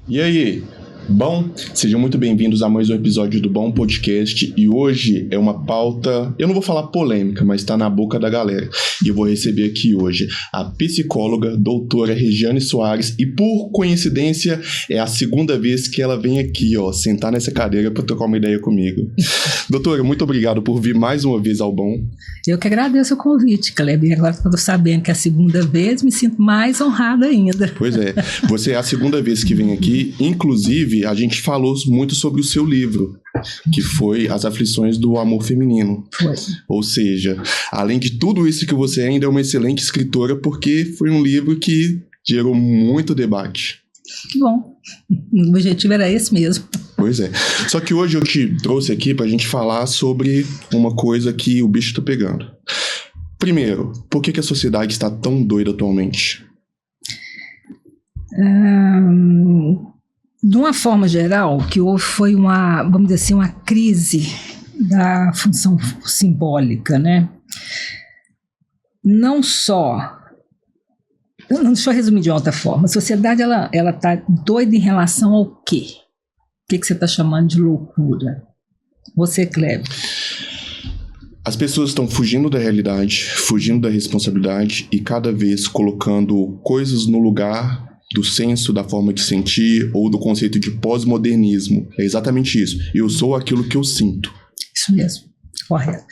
E aí? Bom, sejam muito bem-vindos a mais um episódio do Bom Podcast. E hoje é uma pauta, eu não vou falar polêmica, mas tá na boca da galera. E eu vou receber aqui hoje a psicóloga, doutora Regiane Soares. E por coincidência, é a segunda vez que ela vem aqui, ó, sentar nessa cadeira para trocar uma ideia comigo. Doutora, muito obrigado por vir mais uma vez ao Bom. Eu que agradeço o convite, Kleber. E agora que eu tô sabendo que é a segunda vez, me sinto mais honrada ainda. Pois é, você é a segunda vez que vem aqui. Inclusive, a gente falou muito sobre o seu livro, que foi As Aflições do Amor Feminino. Foi. Ou seja, além de tudo isso que você ainda é uma excelente escritora, porque foi um livro que gerou muito debate. Que bom. O objetivo era esse mesmo. Pois é. Só que hoje eu te trouxe aqui pra gente falar sobre uma coisa que o bicho tá pegando. Primeiro, por que a sociedade está tão doida atualmente? De uma forma geral, o que houve foi vamos dizer assim, uma crise da função simbólica, né? Não só... Deixa eu resumir de outra forma. A sociedade, ela tá doida em relação ao quê? O que você está chamando de loucura? Você, Kleber. As pessoas estão fugindo da realidade, fugindo da responsabilidade e cada vez colocando coisas no lugar do senso, da forma de sentir ou do conceito de pós-modernismo. É exatamente isso. Eu sou aquilo que eu sinto. Isso mesmo. Correto.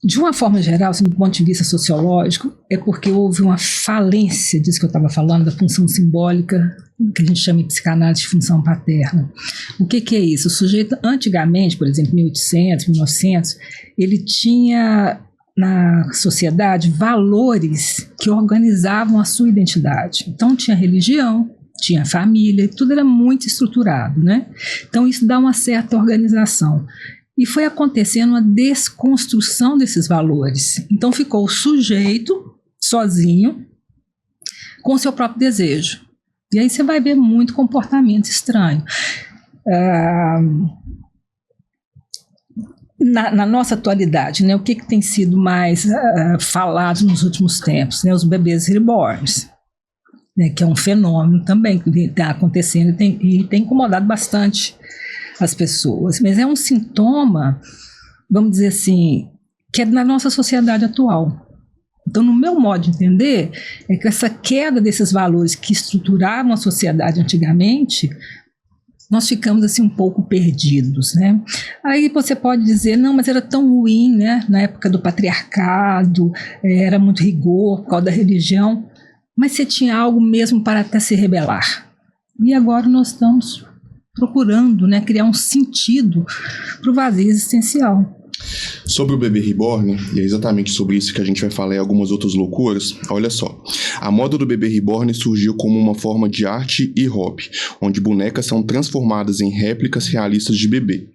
De uma forma geral, assim, do ponto de vista sociológico, é porque houve uma falência disso que eu estava falando, da função simbólica, que a gente chama em psicanálise de função paterna. O que é isso? O sujeito, antigamente, por exemplo, 1800, 1900, ele tinha na sociedade valores que organizavam a sua identidade. Então tinha religião, tinha família, tudo era muito estruturado, né? Então isso dá uma certa organização. E foi acontecendo uma desconstrução desses valores. Então ficou o sujeito sozinho com o seu próprio desejo. E aí você vai ver muito comportamento estranho. Na nossa atualidade, né, o que tem sido mais falado nos últimos tempos? Né, os bebês reborns, né, que é um fenômeno também que está acontecendo e tem incomodado bastante as pessoas. Mas é um sintoma, vamos dizer assim, que é da nossa sociedade atual. Então, no meu modo de entender, é que essa queda desses valores que estruturavam a sociedade antigamente, nós ficamos assim um pouco perdidos, né? Aí você pode dizer, não, mas era tão ruim, né? Na época do patriarcado, era muito rigor por causa da religião, mas você tinha algo mesmo para até se rebelar. E agora nós estamos procurando, né, criar um sentido para o vazio existencial. Sobre o bebê reborn, e é exatamente sobre isso que a gente vai falar em algumas outras loucuras, olha só. A moda do bebê reborn surgiu como uma forma de arte e hobby, onde bonecas são transformadas em réplicas realistas de bebê.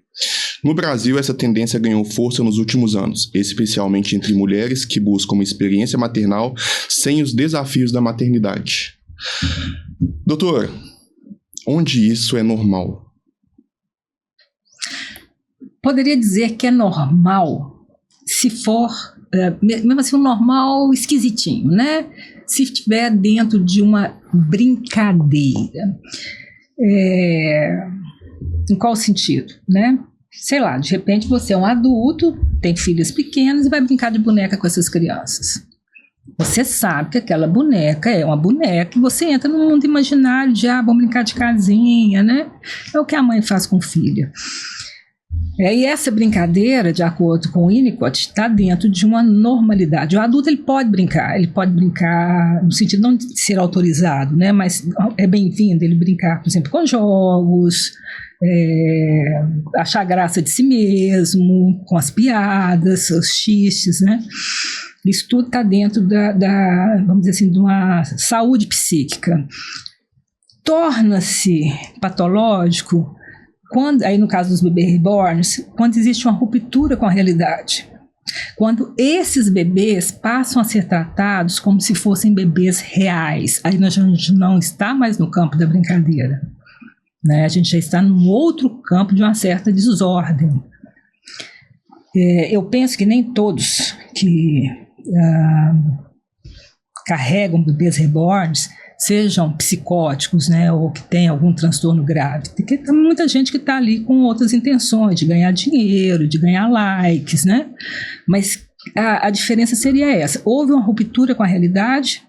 No Brasil, essa tendência ganhou força nos últimos anos, especialmente entre mulheres que buscam uma experiência maternal sem os desafios da maternidade. Doutora, onde isso é normal? Poderia dizer que é normal, se for, mesmo assim, um normal esquisitinho, né? Se estiver dentro de uma brincadeira. Em qual sentido, né? Sei lá, de repente você é um adulto, tem filhos pequenos e vai brincar de boneca com essas crianças. Você sabe que aquela boneca é uma boneca e você entra num mundo imaginário de, vamos brincar de casinha, né? É o que a mãe faz com o filho. E essa brincadeira, de acordo com o Winnicott, está dentro de uma normalidade. O adulto ele pode brincar no sentido não de ser autorizado, né? Mas é bem-vindo ele brincar, por exemplo, com jogos, achar graça de si mesmo, com as piadas, os xistes, né? Isso tudo está dentro vamos dizer assim, de uma saúde psíquica. Torna-se patológico aí no caso dos bebês reborns, quando existe uma ruptura com a realidade. Quando esses bebês passam a ser tratados como se fossem bebês reais, aí a gente não está mais no campo da brincadeira, né? A gente já está num outro campo de uma certa desordem. Eu penso que nem todos que carregam bebês reborns sejam psicóticos, né, ou que tenham algum transtorno grave. Porque tem muita gente que está ali com outras intenções, de ganhar dinheiro, de ganhar likes, né? Mas a diferença seria essa. Houve uma ruptura com a realidade,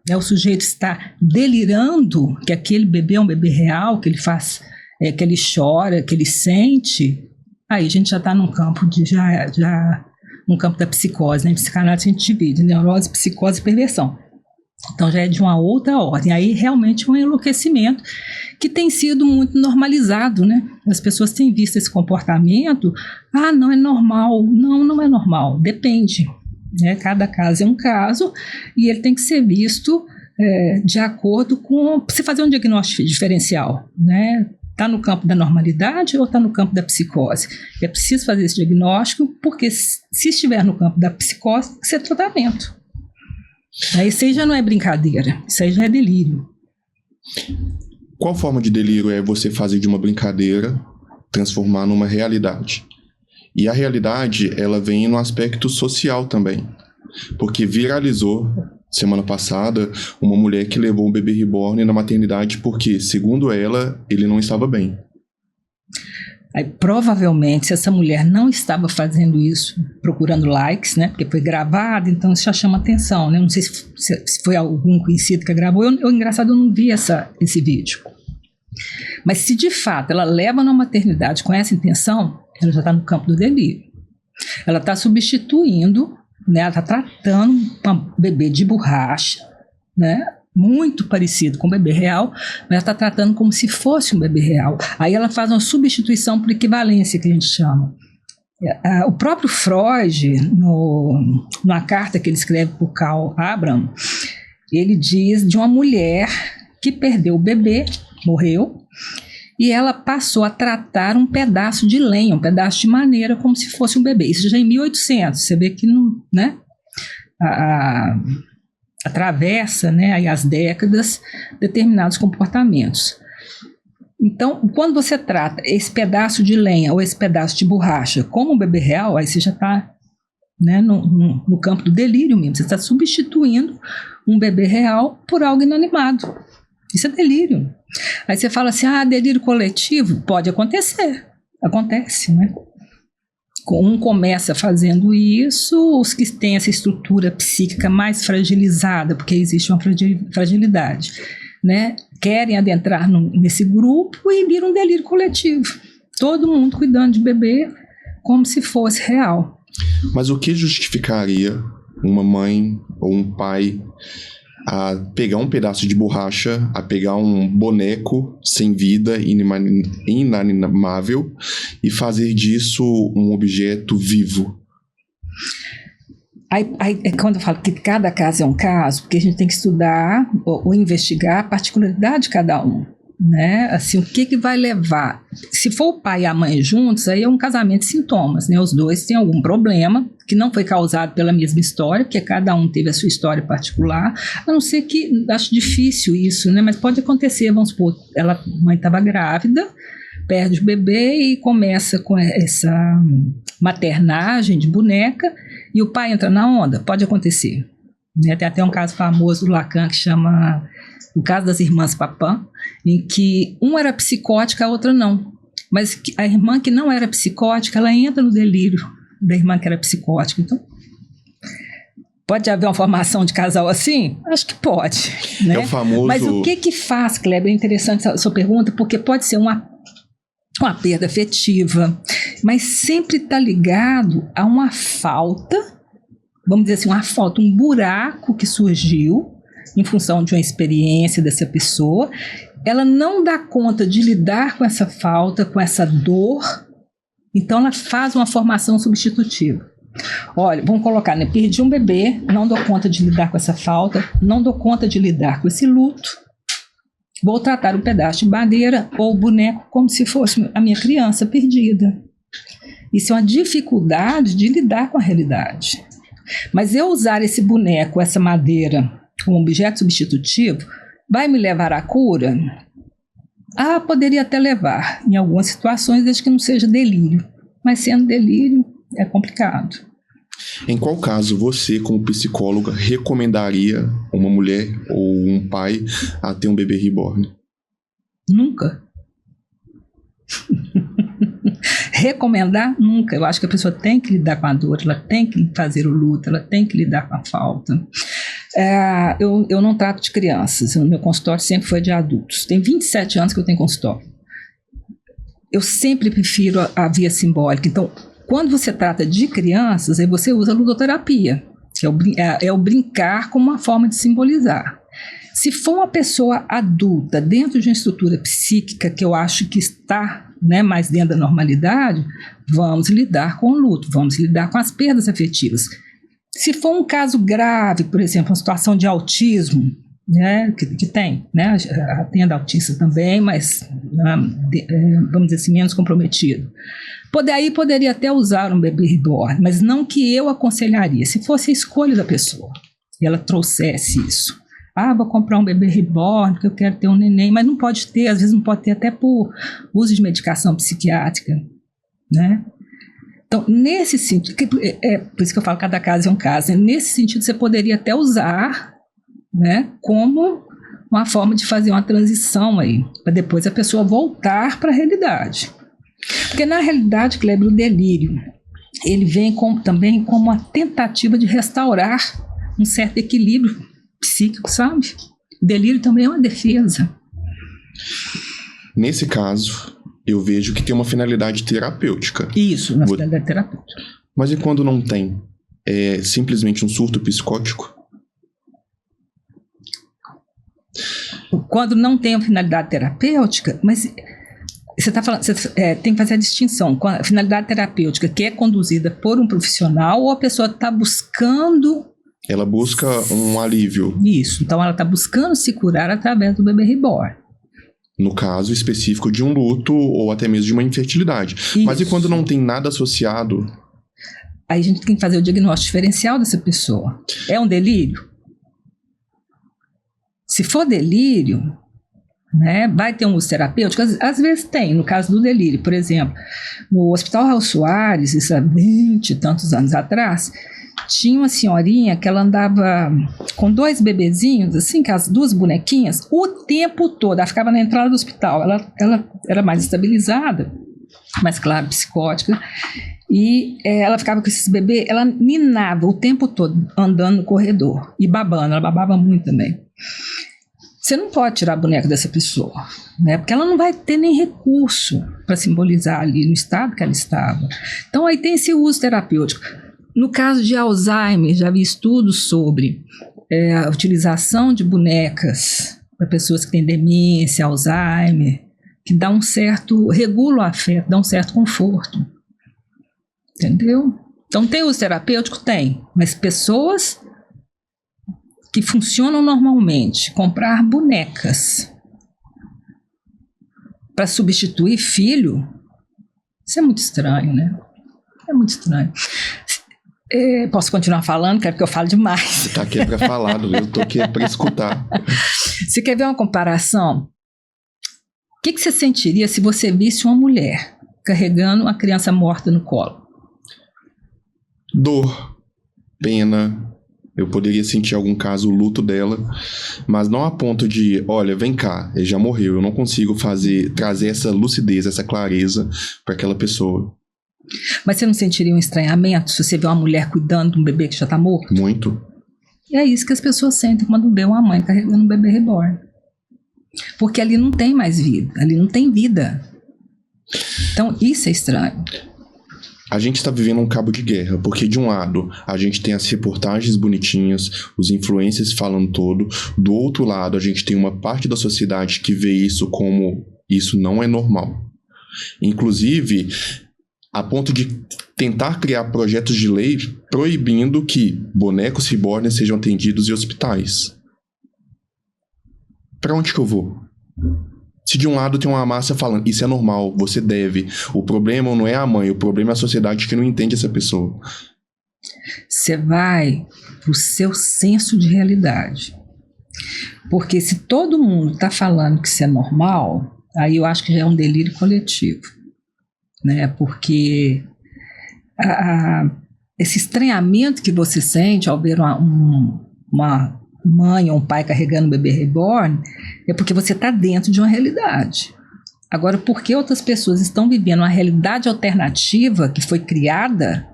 né, o sujeito está delirando que aquele bebê é um bebê real, que ele faz, que ele chora, que ele sente. Aí a gente já está num campo no campo da psicose, né? Em psicanálise a gente divide neurose, psicose e perversão. Então já é de uma outra ordem. Aí realmente é um enlouquecimento que tem sido muito normalizado, né? As pessoas têm visto esse comportamento. Ah, não é normal. Não, não é normal. Depende, né? Cada caso é um caso e ele tem que ser visto de acordo com... Você fazer um diagnóstico diferencial, né? Está no campo da normalidade ou está no campo da psicose? É preciso fazer esse diagnóstico, porque se estiver no campo da psicose, tem que ser tratamento. Aí isso aí já não é brincadeira, isso aí já é delírio. Qual forma de delírio é você fazer de uma brincadeira transformar numa realidade? E a realidade, ela vem no aspecto social também, porque viralizou semana passada uma mulher que levou um bebê reborn na maternidade porque, segundo ela, ele não estava bem. Aí, provavelmente, se essa mulher não estava fazendo isso procurando likes, né, porque foi gravado, então isso já chama atenção, né? Não sei se foi algum conhecido que gravou. Engraçado, eu não vi esse vídeo. Mas se de fato ela leva na maternidade com essa intenção, ela já está no campo do delírio. Ela está substituindo, né, ela está tratando um bebê de borracha, né, muito parecido com o bebê real, mas ela está tratando como se fosse um bebê real. Aí ela faz uma substituição por equivalência, que a gente chama. O próprio Freud, numa carta que ele escreve para o Carl Abraham, ele diz de uma mulher que perdeu o bebê, morreu, e ela passou a tratar um pedaço de lenha, um pedaço de madeira, como se fosse um bebê. Isso já em 1800. Você vê que não, né? Atravessa, né, aí as décadas, determinados comportamentos. Então, quando você trata esse pedaço de lenha ou esse pedaço de borracha como um bebê real, aí você já está, né, no campo do delírio mesmo. Você está substituindo um bebê real por algo inanimado. Isso é delírio. Aí você fala assim, delírio coletivo? Pode acontecer. Acontece, né? Um começa fazendo isso, os que têm essa estrutura psíquica mais fragilizada, porque existe uma fragilidade, né? Querem adentrar nesse grupo e viram um delírio coletivo. Todo mundo cuidando de bebê como se fosse real. Mas o que justificaria uma mãe ou um pai a pegar um pedaço de borracha, a pegar um boneco sem vida, inanimável, e fazer disso um objeto vivo? Aí, quando eu falo que cada caso é um caso, porque a gente tem que estudar ou investigar a particularidade de cada um, né? Assim, o que vai levar? Se for o pai e a mãe juntos, aí é um casamento de sintomas, né? Os dois têm algum problema que não foi causado pela mesma história, porque cada um teve a sua história particular, a não ser que, acho difícil isso, né? Mas pode acontecer, vamos supor, a mãe estava grávida, perde o bebê e começa com essa maternagem de boneca e o pai entra na onda, pode acontecer, né? Tem até um caso famoso do Lacan que chama o caso das irmãs Papin, em que uma era psicótica, a outra não, mas a irmã que não era psicótica, ela entra no delírio da irmã que era psicótica. Então, pode haver uma formação de casal assim? Acho que pode, né? É o famoso... Mas o que faz, Kleber? É interessante a sua pergunta, porque pode ser uma perda afetiva, mas sempre está ligado a uma falta, vamos dizer assim, uma falta, um buraco que surgiu em função de uma experiência dessa pessoa. Ela não dá conta de lidar com essa falta, com essa dor, então ela faz uma formação substitutiva. Olha, vamos colocar, né? Perdi um bebê, não dou conta de lidar com essa falta, não dou conta de lidar com esse luto, vou tratar um pedaço de madeira ou boneco como se fosse a minha criança perdida. Isso é uma dificuldade de lidar com a realidade. Mas eu usar esse boneco, essa madeira, como objeto substitutivo, vai me levar à cura? Poderia até levar, em algumas situações, desde que não seja delírio. Mas sendo delírio, é complicado. Em qual caso você, como psicóloga, recomendaria uma mulher ou um pai a ter um bebê reborn? Nunca. Recomendar? Nunca. Eu acho que a pessoa tem que lidar com a dor, ela tem que fazer o luto, ela tem que lidar com a falta. Eu não trato de crianças, o meu consultório sempre foi de adultos. Tem 27 anos que eu tenho consultório. Eu sempre prefiro a via simbólica. Então, quando você trata de crianças, aí você usa a ludoterapia, que é o brincar como uma forma de simbolizar. Se for uma pessoa adulta, dentro de uma estrutura psíquica que eu acho que está, né, mais dentro da normalidade, vamos lidar com o luto, vamos lidar com as perdas afetivas. Se for um caso grave, por exemplo, uma situação de autismo, né, que tem, né, atendo autista também, mas vamos dizer assim, menos comprometido. Aí poderia até usar um bebê reborn, mas não que eu aconselharia, se fosse a escolha da pessoa, e ela trouxesse isso. Vou comprar um bebê reborn porque eu quero ter um neném, mas não pode ter, às vezes não pode ter até por uso de medicação psiquiátrica, né? Então, nesse sentido, por isso que eu falo que cada caso é um caso, né? Nesse sentido você poderia até usar, né, como uma forma de fazer uma transição aí, para depois a pessoa voltar para a realidade. Porque na realidade, Kleber, o delírio, ele vem também como uma tentativa de restaurar um certo equilíbrio psíquico, sabe? O delírio também é uma defesa. Nesse caso, eu vejo que tem uma finalidade terapêutica. Isso, uma finalidade terapêutica. Mas e quando não tem? É simplesmente um surto psicótico? Quando não tem uma finalidade terapêutica, mas você está falando, tem que fazer a distinção com a finalidade terapêutica que é conduzida por um profissional ou a pessoa está buscando. Ela busca um alívio. Isso, então ela está buscando se curar através do bebê reborn. No caso específico de um luto ou até mesmo de uma infertilidade. Isso. Mas e quando não tem nada associado? Aí a gente tem que fazer o diagnóstico diferencial dessa pessoa. É um delírio? Se for delírio, né, vai ter um uso terapêutico? Às vezes tem, no caso do delírio. Por exemplo, no Hospital Raul Soares, isso há 20 e tantos anos atrás, tinha uma senhorinha que ela andava com 2 bebezinhos, assim, que as 2 bonequinhas, o tempo todo. Ela ficava na entrada do hospital. Ela era mais estabilizada, mais claro, psicótica. E ela ficava com esses bebês, ela ninava o tempo todo, andando no corredor e babando. Ela babava muito também. Você não pode tirar a boneca dessa pessoa, né? Porque ela não vai ter nem recurso para simbolizar ali no estado que ela estava. Então aí tem esse uso terapêutico. No caso de Alzheimer, já vi estudos sobre a utilização de bonecas para pessoas que têm demência, Alzheimer, que dá regula o afeto, dá um certo conforto. Entendeu? Então tem uso terapêutico? Tem, mas pessoas que funcionam normalmente, comprar bonecas para substituir filho, isso é muito estranho, né? É muito estranho. Posso continuar falando? Quero que eu fale demais. Você está aqui para falar, eu estou aqui para escutar. Você quer ver uma comparação? O que você sentiria se você visse uma mulher carregando uma criança morta no colo? Dor, pena. Eu poderia sentir algum caso o luto dela, mas não a ponto de, olha, vem cá, ele já morreu, eu não consigo trazer essa lucidez, essa clareza para aquela pessoa. Mas você não sentiria um estranhamento se você vê uma mulher cuidando de um bebê que já está morto? Muito. E é isso que as pessoas sentem quando vê uma mãe carregando um bebê reborn. Porque ali não tem mais vida, ali não tem vida. Então isso é estranho. A gente está vivendo um cabo de guerra, porque de um lado a gente tem as reportagens bonitinhas, os influencers falando todo, do outro lado a gente tem uma parte da sociedade que vê isso como isso não é normal. Inclusive, a ponto de tentar criar projetos de lei proibindo que bonecos reborn sejam atendidos em hospitais. Para onde que eu vou? Se de um lado tem uma massa falando, isso é normal, você deve. O problema não é a mãe, o problema é a sociedade que não entende essa pessoa. Você vai pro seu senso de realidade. Porque se todo mundo está falando que isso é normal, aí eu acho que já é um delírio coletivo. Né? Porque esse estranhamento que você sente ao ver uma mãe ou um pai carregando um bebê reborn, é porque você está dentro de uma realidade. Agora, porque outras pessoas estão vivendo uma realidade alternativa que foi criada,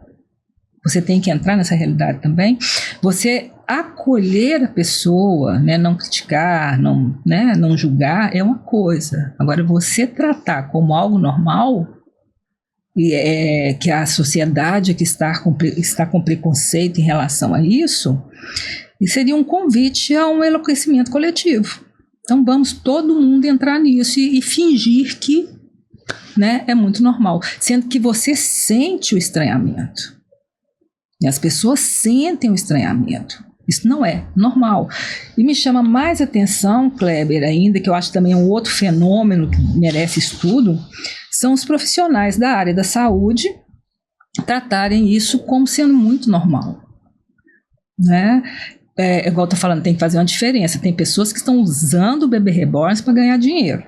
você tem que entrar nessa realidade também. Você acolher a pessoa, né, não criticar, não julgar, é uma coisa. Agora, você tratar como algo normal, que a sociedade que está com preconceito em relação a isso, e seria um convite a um enlouquecimento coletivo. Então vamos todo mundo entrar nisso e fingir que, né, é muito normal, sendo que você sente o estranhamento. E as pessoas sentem o estranhamento. Isso não é normal. E me chama mais atenção, Kleber, ainda, que eu acho também um outro fenômeno que merece estudo, são os profissionais da área da saúde tratarem isso como sendo muito normal. Né? Igual eu estou falando, tem que fazer uma diferença. Tem pessoas que estão usando o bebê reborn para ganhar dinheiro.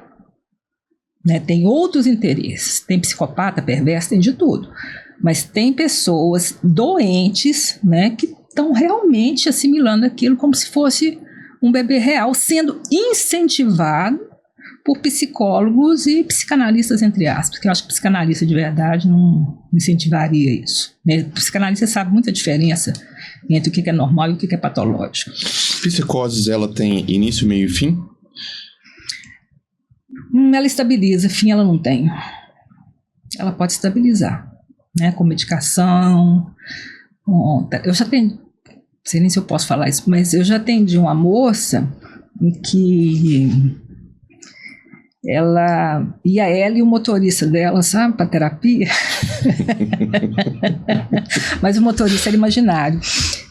Né? Tem outros interesses. Tem psicopata, perverso, tem de tudo. Mas tem pessoas doentes, né, que estão realmente assimilando aquilo como se fosse um bebê real, sendo incentivado por psicólogos e psicanalistas, entre aspas, porque eu acho que psicanalista de verdade não incentivaria isso. Né? O psicanalista sabe muita diferença entre o que é normal e o que é patológico. Psicoses, ela tem início, meio e fim? Ela estabiliza, fim ela não tem. Ela pode estabilizar, né? Com medicação. Eu já atendi, não sei nem se eu posso falar isso, mas eu já atendi uma moça em que ela e o motorista dela, sabe, para terapia. Mas o motorista era imaginário.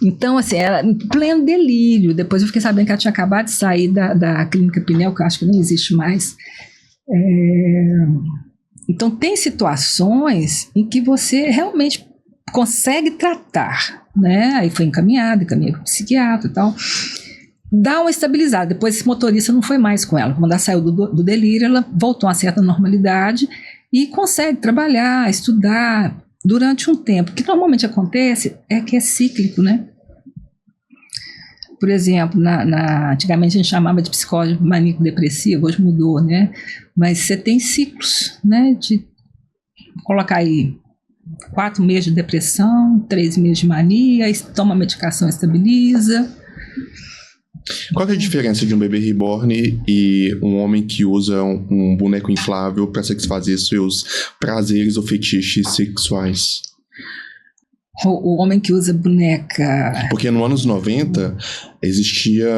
Então, assim, era em pleno delírio. Depois eu fiquei sabendo que ela tinha acabado de sair da clínica Pinel, que eu acho que nem existe mais. Então, tem situações em que você realmente consegue tratar, né? Aí foi encaminhei para o psiquiatra e tal. Dá uma estabilizada. Depois esse motorista não foi mais com ela. Quando ela saiu do delírio, ela voltou a uma certa normalidade e consegue trabalhar, estudar durante um tempo. O que normalmente acontece é que é cíclico, né? Por exemplo, antigamente a gente chamava de psicose maníaco-depressiva, hoje mudou, né? Mas você tem ciclos, né? De colocar aí 4 meses de depressão, 3 meses de mania, toma medicação, estabiliza. Qual é a diferença de um bebê reborn e um homem que usa um boneco inflável para satisfazer seus prazeres ou fetiches sexuais? O homem que usa boneca... Porque nos anos 90 existia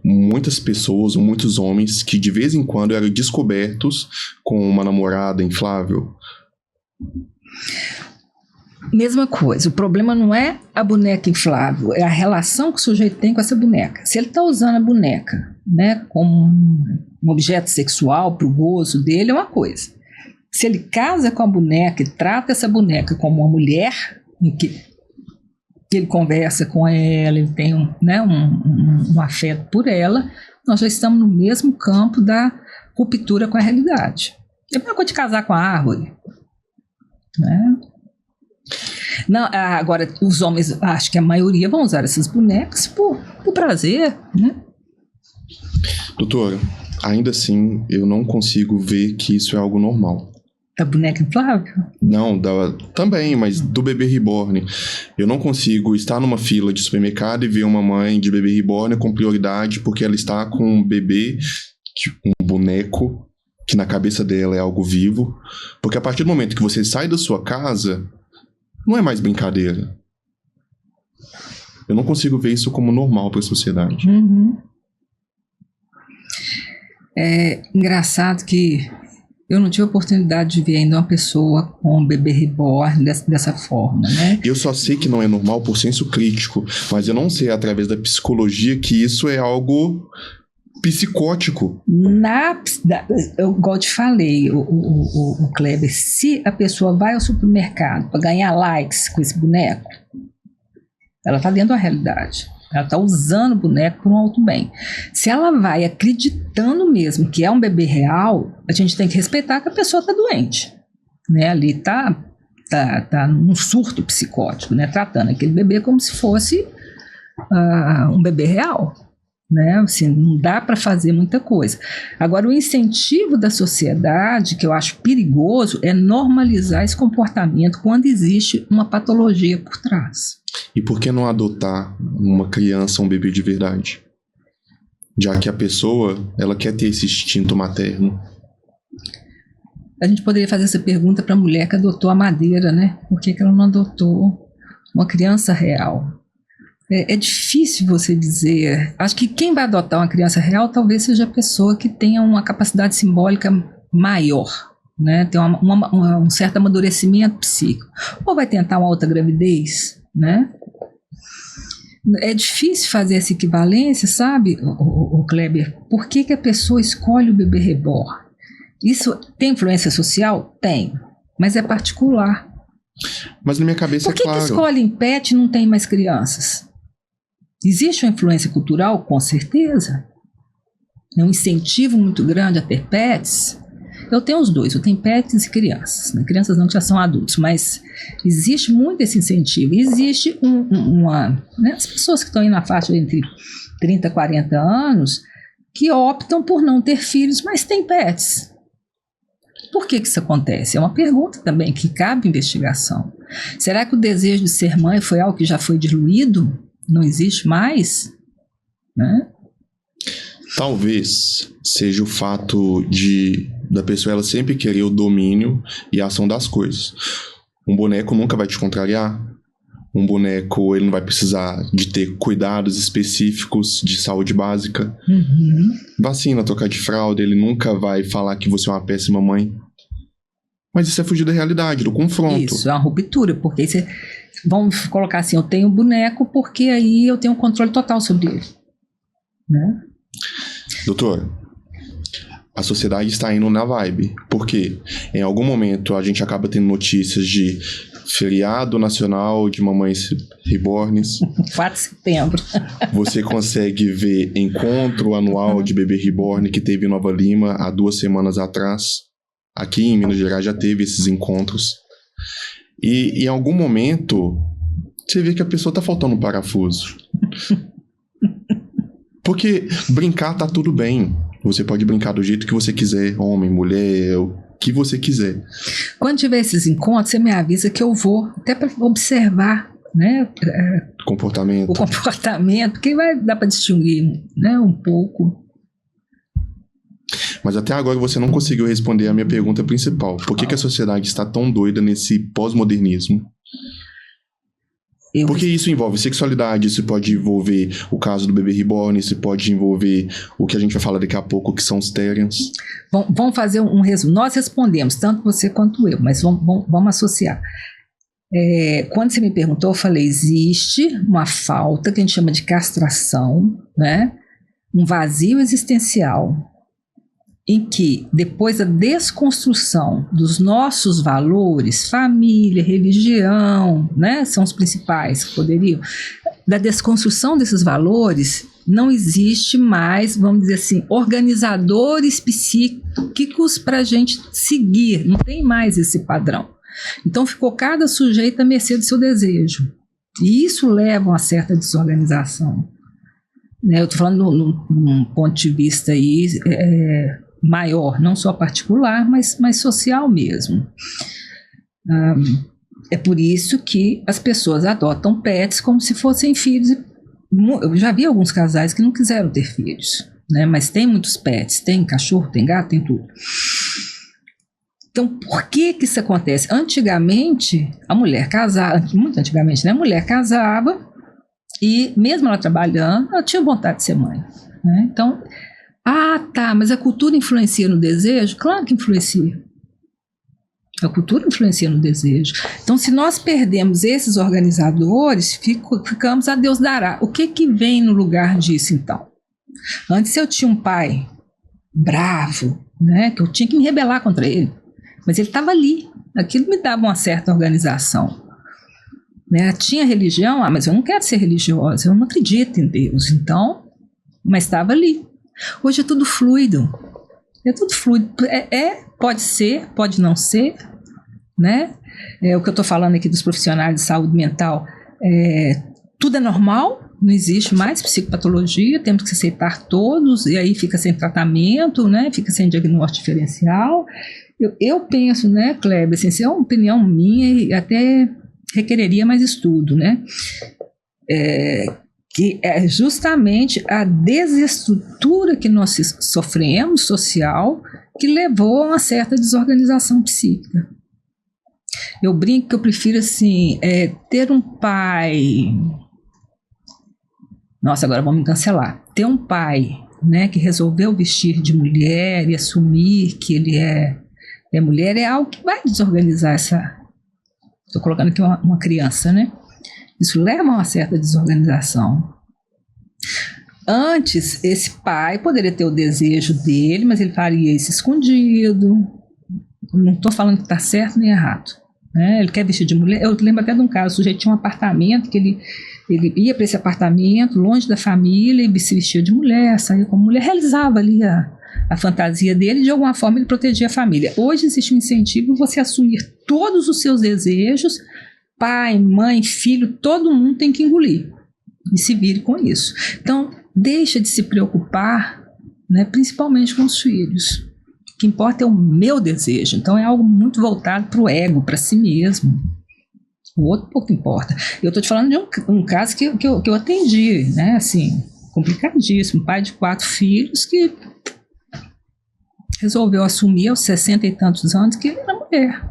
muitas pessoas, muitos homens que de vez em quando eram descobertos com uma namorada inflável. Mesma coisa, o problema não é a boneca inflável, é a relação que o sujeito tem com essa boneca. Se ele está usando a boneca, né, como um objeto sexual para o gozo dele, é uma coisa. Se ele casa com a boneca e trata essa boneca como uma mulher, em que ele conversa com ela, ele tem um afeto por ela, nós já estamos no mesmo campo da ruptura com a realidade. É a mesma coisa de casar com a árvore, né? Não, agora, os homens, acho que a maioria vão usar essas bonecas por prazer, né? Doutora, ainda assim, eu não consigo ver que isso é algo normal. Da boneca inflável? Não, também, mas do bebê reborn. Eu não consigo estar numa fila de supermercado e ver uma mãe de bebê reborn com prioridade porque ela está com um bebê, um boneco, que na cabeça dela é algo vivo. Porque a partir do momento que você sai da sua casa, não é mais brincadeira. Eu não consigo ver isso como normal para a sociedade. Uhum. É engraçado que eu não tive a oportunidade de ver ainda uma pessoa com um bebê reborn dessa forma, né? Eu só sei que não é normal por senso crítico, mas eu não sei através da psicologia que isso é algo psicótico. Igual eu te falei, o Kleber, se a pessoa vai ao supermercado para ganhar likes com esse boneco, ela está dentro da realidade. Ela está usando o boneco por um outro bem. Se ela vai acreditando mesmo que é um bebê real, a gente tem que respeitar que a pessoa está doente, né? Ali está tá num surto psicótico, né? Tratando aquele bebê como se fosse um bebê real, né? Assim, não dá para fazer muita coisa. Agora, o incentivo da sociedade, que eu acho perigoso, é normalizar esse comportamento quando existe uma patologia por trás. E por que não adotar uma criança, um bebê de verdade? Já que a pessoa, ela quer ter esse instinto materno. A gente poderia fazer essa pergunta para a mulher que adotou a Madeira, né? Por que ela não adotou uma criança real? É difícil você dizer. Acho que quem vai adotar uma criança real talvez seja a pessoa que tenha uma capacidade simbólica maior, né? Tem um certo amadurecimento psíquico. Ou vai tentar uma outra gravidez, né? É difícil fazer essa equivalência, sabe, o Kleber? Por que a pessoa escolhe o bebê reborn? Isso tem influência social? Tem, mas é particular. Mas na minha cabeça é claro. Por que escolhem pet e não tem mais crianças? Existe uma influência cultural? Com certeza. É um incentivo muito grande a ter pets. Eu tenho os dois, eu tenho pets e crianças. Né? Crianças não que já são adultos, mas existe muito esse incentivo. Existe né, as pessoas que estão aí na faixa entre 30 e 40 anos que optam por não ter filhos, mas têm pets. Por que isso acontece? É uma pergunta também que cabe investigação. Será que o desejo de ser mãe foi algo que já foi diluído? Não existe mais? Né? Talvez seja o fato da pessoa ela sempre querer o domínio e a ação das coisas. Um boneco nunca vai te contrariar. Um boneco ele não vai precisar de ter cuidados específicos de saúde básica. Uhum. Vacina, trocar de fralda, ele nunca vai falar que você é uma péssima mãe. Mas isso é fugir da realidade, do confronto. Isso, é uma ruptura, porque vamos colocar assim, eu tenho um boneco porque aí eu tenho um controle total sobre ele. Né? Doutor, a sociedade está indo na vibe. Por quê? Em algum momento a gente acaba tendo notícias de feriado nacional de mamães reborns. 4 de setembro. Você consegue ver encontro anual de bebê reborn que teve em Nova Lima há 2 semanas atrás. Aqui em Minas Gerais já teve esses encontros. E em algum momento você vê que a pessoa tá faltando um parafuso. Porque brincar tá tudo bem. Você pode brincar do jeito que você quiser, homem, mulher, o que você quiser. Quando tiver esses encontros, você me avisa que eu vou, até para observar, né, o comportamento, que vai dar para distinguir, né, um pouco. Mas até agora você não conseguiu responder a minha pergunta principal. Por que a sociedade está tão doida nesse pós-modernismo? Porque isso envolve sexualidade, isso pode envolver o caso do bebê reborn, isso pode envolver o que a gente vai falar daqui a pouco, que são os Therians. Vamos fazer um resumo. Nós respondemos, tanto você quanto eu, mas vamos associar. Quando você me perguntou, eu falei, existe uma falta que a gente chama de castração, né? Um vazio existencial, em que, depois da desconstrução dos nossos valores, família, religião, né, são os principais que poderiam, da desconstrução desses valores, não existe mais, vamos dizer assim, organizadores psíquicos para a gente seguir, não tem mais esse padrão. Então ficou cada sujeito à mercê do seu desejo, e isso leva a uma certa desorganização. Eu estou falando num ponto de vista aí, maior, não só particular, mas social mesmo. É por isso que as pessoas adotam pets como se fossem filhos. Eu já vi alguns casais que não quiseram ter filhos, né? Mas tem muitos pets, tem cachorro, tem gato, tem tudo. Então, por que isso acontece? Antigamente, a mulher casava, muito antigamente, né? A mulher casava e, mesmo ela trabalhando, ela tinha vontade de ser mãe, né? Então, tá, mas a cultura influencia no desejo? Claro que influencia. A cultura influencia no desejo. Então, se nós perdemos esses organizadores, ficamos a Deus dará. O que vem no lugar disso, então? Antes eu tinha um pai bravo, né, que eu tinha que me rebelar contra ele, mas ele estava ali. Aquilo me dava uma certa organização. Né? Tinha religião, mas eu não quero ser religiosa, eu não acredito em Deus, então, mas estava ali. Hoje é tudo fluido. É tudo fluido. Pode ser, pode não ser. né? O que eu estou falando aqui dos profissionais de saúde mental, tudo é normal, não existe mais psicopatologia, temos que aceitar todos, e aí fica sem tratamento, né? Fica sem diagnóstico diferencial. Eu penso, né, Kleber, assim, isso é uma opinião minha e até requereria mais estudo, né? Que é justamente a desestrutura que nós sofremos social que levou a uma certa desorganização psíquica. Eu brinco que eu prefiro, assim, ter um pai... Nossa, agora vamos me cancelar. Ter um pai, né, que resolveu vestir de mulher e assumir que ele é mulher é algo que vai desorganizar essa... Estou colocando aqui uma criança, né? Isso leva a uma certa desorganização. Antes, esse pai poderia ter o desejo dele, mas ele faria isso escondido. Não estou falando que está certo nem errado, né? Ele quer vestir de mulher. Eu lembro até de um caso, o sujeito tinha um apartamento que ele ia para esse apartamento, longe da família, e se vestia de mulher, saía como mulher, realizava ali a fantasia dele, de alguma forma ele protegia a família. Hoje existe um incentivo você assumir todos os seus desejos, pai, mãe, filho, todo mundo tem que engolir e se vire com isso. Então, deixa de se preocupar, né, principalmente com os filhos. O que importa é o meu desejo. Então, é algo muito voltado para o ego, para si mesmo. O outro pouco importa. Eu estou te falando de um caso que eu atendi, né, assim, complicadíssimo. Pai de 4 filhos que resolveu assumir aos 60 e tantos anos que ele era mulher.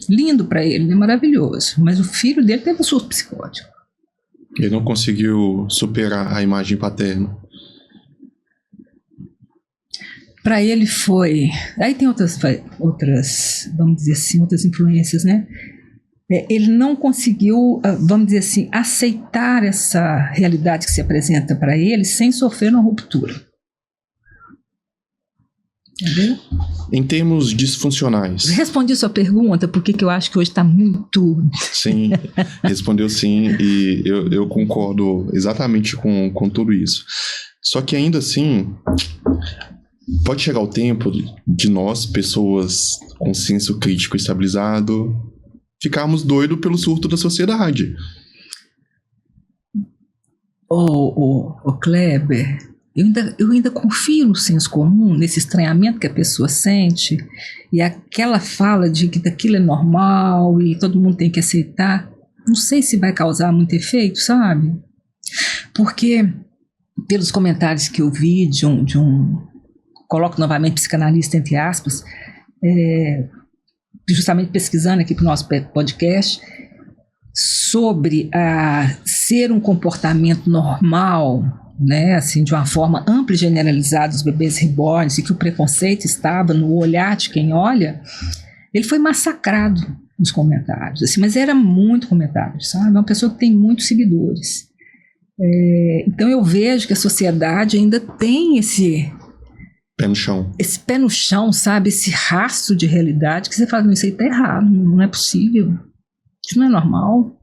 Lindo para ele, né, maravilhoso. Mas o filho dele teve um surto psicótico. Ele não conseguiu superar a imagem paterna. Para ele foi... Aí tem outras, vamos dizer assim, outras influências, né? Ele não conseguiu, vamos dizer assim, aceitar essa realidade que se apresenta para ele sem sofrer uma ruptura. Entendeu? Em termos disfuncionais... Respondi sua pergunta, porque eu acho que hoje está muito... Sim, respondeu sim, e eu concordo exatamente com tudo isso. Só que ainda assim, pode chegar o tempo de nós, pessoas com senso crítico estabilizado, ficarmos doidos pelo surto da sociedade. Kleber, eu ainda confio no senso comum, nesse estranhamento que a pessoa sente, e aquela fala de que aquilo é normal e todo mundo tem que aceitar. Não sei se vai causar muito efeito, sabe? Porque, pelos comentários que eu vi de um coloco novamente psicanalista entre aspas, justamente pesquisando aqui para o nosso podcast, sobre ser um comportamento normal, né, assim, de uma forma ampla e generalizada dos bebês reborns, e que o preconceito estava no olhar de quem olha, ele foi massacrado nos comentários, assim, mas era muito comentário, sabe? É uma pessoa que tem muitos seguidores. Então eu vejo que a sociedade ainda tem esse pé no chão. Esse pé no chão, sabe? Esse rastro de realidade que você fala, não, isso aí tá errado, não é possível, isso não é normal.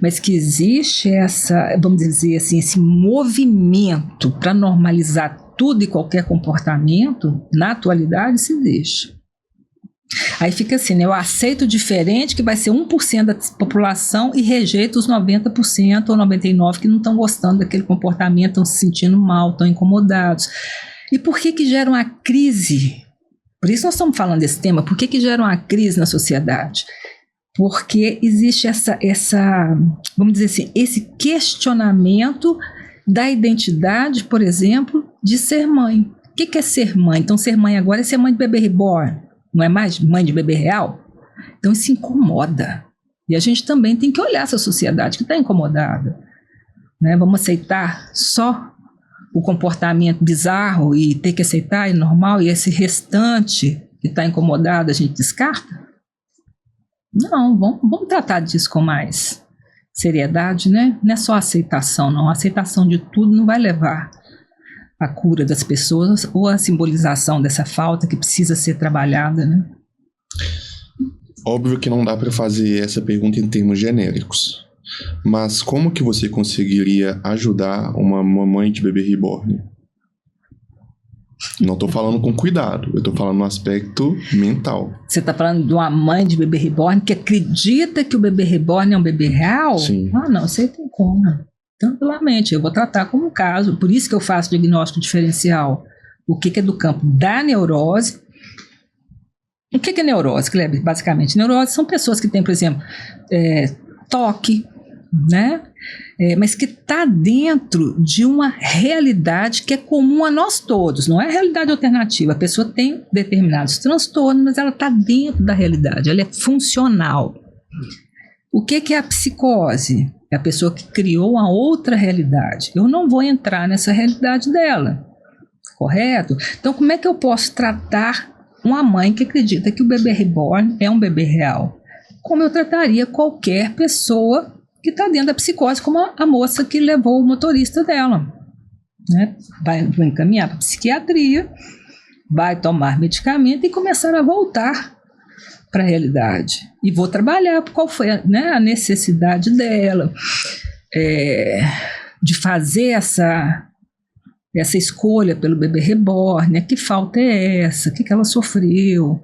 Mas que existe essa, vamos dizer assim, esse movimento para normalizar tudo e qualquer comportamento, na atualidade, se existe. Aí fica assim, né? Eu aceito o diferente, que vai ser 1% da população, e rejeito os 90% ou 99% que não estão gostando daquele comportamento, estão se sentindo mal, estão incomodados. E por que gera uma crise? Por isso nós estamos falando desse tema. Por que gera uma crise na sociedade? Porque existe essa, vamos dizer assim, esse questionamento da identidade, por exemplo, de ser mãe. O que é ser mãe? Então, ser mãe agora é ser mãe de bebê reborn, não é mais mãe de bebê real? Então, isso incomoda. E a gente também tem que olhar essa sociedade que está incomodada, né? Vamos aceitar só o comportamento bizarro e ter que aceitar, é normal, e esse restante que está incomodado a gente descarta? Não, vamos tratar disso com mais seriedade, né? Não é só aceitação, não. A aceitação de tudo não vai levar à cura das pessoas ou à simbolização dessa falta que precisa ser trabalhada, né? Óbvio que não dá para fazer essa pergunta em termos genéricos, mas como que você conseguiria ajudar uma mãe de bebê reborn? Não tô falando com cuidado, eu tô falando no aspecto mental. Você está falando de uma mãe de bebê reborn que acredita que o bebê reborn é um bebê real? Sim. Ah, não, isso aí tem como. Tranquilamente, eu vou tratar como um caso. Por isso que eu faço diagnóstico diferencial. O que é do campo da neurose. O que é neurose, Kleber? Basicamente, neurose são pessoas que têm, por exemplo, toque, né? Mas que está dentro de uma realidade que é comum a nós todos, não é realidade alternativa. A pessoa tem determinados transtornos, mas ela está dentro da realidade, ela é funcional. O que é a psicose? É a pessoa que criou uma outra realidade. Eu não vou entrar nessa realidade dela, correto? Então, como é que eu posso tratar uma mãe que acredita que o bebê reborn é um bebê real? Como eu trataria qualquer pessoa que está dentro da psicose, como a moça que levou o motorista dela, né? Vai encaminhar para a psiquiatria, vai tomar medicamento e começar a voltar para a realidade. E vou trabalhar qual foi a necessidade dela, de fazer essa escolha pelo bebê reborn, que falta é essa, o que ela sofreu.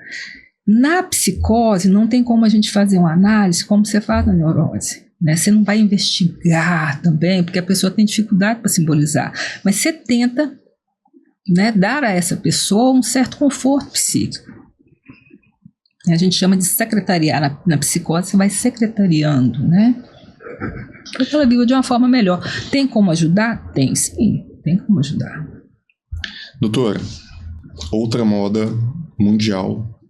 Na psicose não tem como a gente fazer uma análise como você faz na neurose. Né? Você não vai investigar também, porque a pessoa tem dificuldade para simbolizar, mas você tenta, né, dar a essa pessoa um certo conforto psíquico. A gente chama de secretariar. Na psicose você vai secretariando, né? Para que ela viva de uma forma melhor. Tem como ajudar? Tem sim, tem como ajudar. Doutora, outra moda mundial,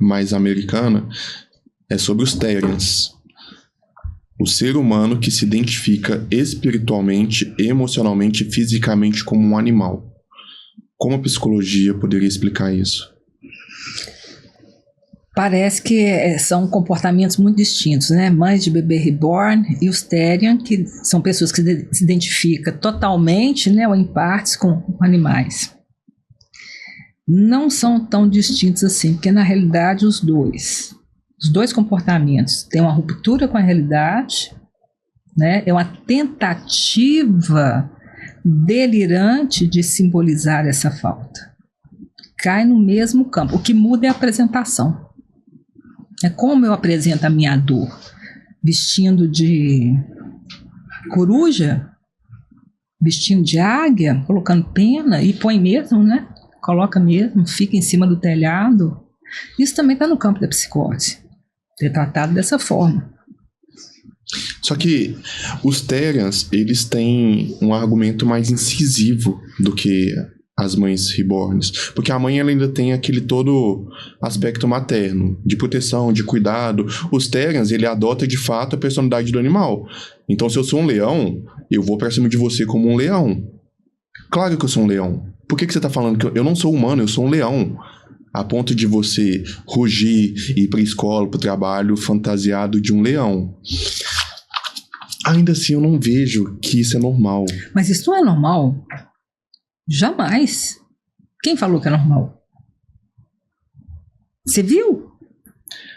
mais americana, é sobre os Therians. O ser humano que se identifica espiritualmente, emocionalmente e fisicamente como um animal. Como a psicologia poderia explicar isso? Parece que são comportamentos muito distintos, né? Mães de bebê reborn e os Therian, que são pessoas que se identificam totalmente, né, ou em partes com animais. Não são tão distintos assim, porque na realidade os dois comportamentos têm uma ruptura com a realidade, né? É uma tentativa delirante de simbolizar essa falta. Cai no mesmo campo. O que muda é a apresentação. É como eu apresento a minha dor. Vestindo de coruja, vestindo de águia, colocando pena e põe mesmo, né? Coloca mesmo, fica em cima do telhado. Isso também está no campo da psicose. Ser tratado dessa forma. Só que os Therians, eles têm um argumento mais incisivo do que as mães reborns, porque a mãe ela ainda tem aquele todo aspecto materno, de proteção, de cuidado. Os Therians, ele adota de fato a personalidade do animal. Então, se eu sou um leão, eu vou pra cima de você como um leão. Claro que eu sou um leão. Por que você tá falando que eu não sou humano, eu sou um leão? A ponto de você rugir, ir pra escola, pro trabalho, fantasiado de um leão. Ainda assim, eu não vejo que isso é normal. Mas isso não é normal. Jamais. Quem falou que é normal? Você viu?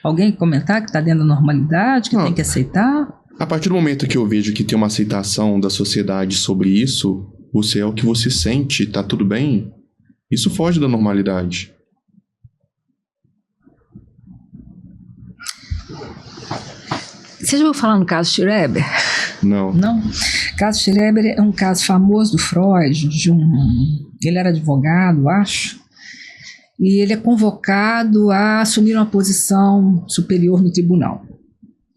Alguém comentar que está dentro da normalidade, que tem que aceitar? A partir do momento que eu vejo que tem uma aceitação da sociedade sobre isso, você é o que você sente, tá tudo bem? Isso foge da normalidade. Você já ouviu falar no caso Schreber? Não. Não? O caso Schreber é um caso famoso do Freud, ele era advogado, acho, e ele é convocado a assumir uma posição superior no tribunal.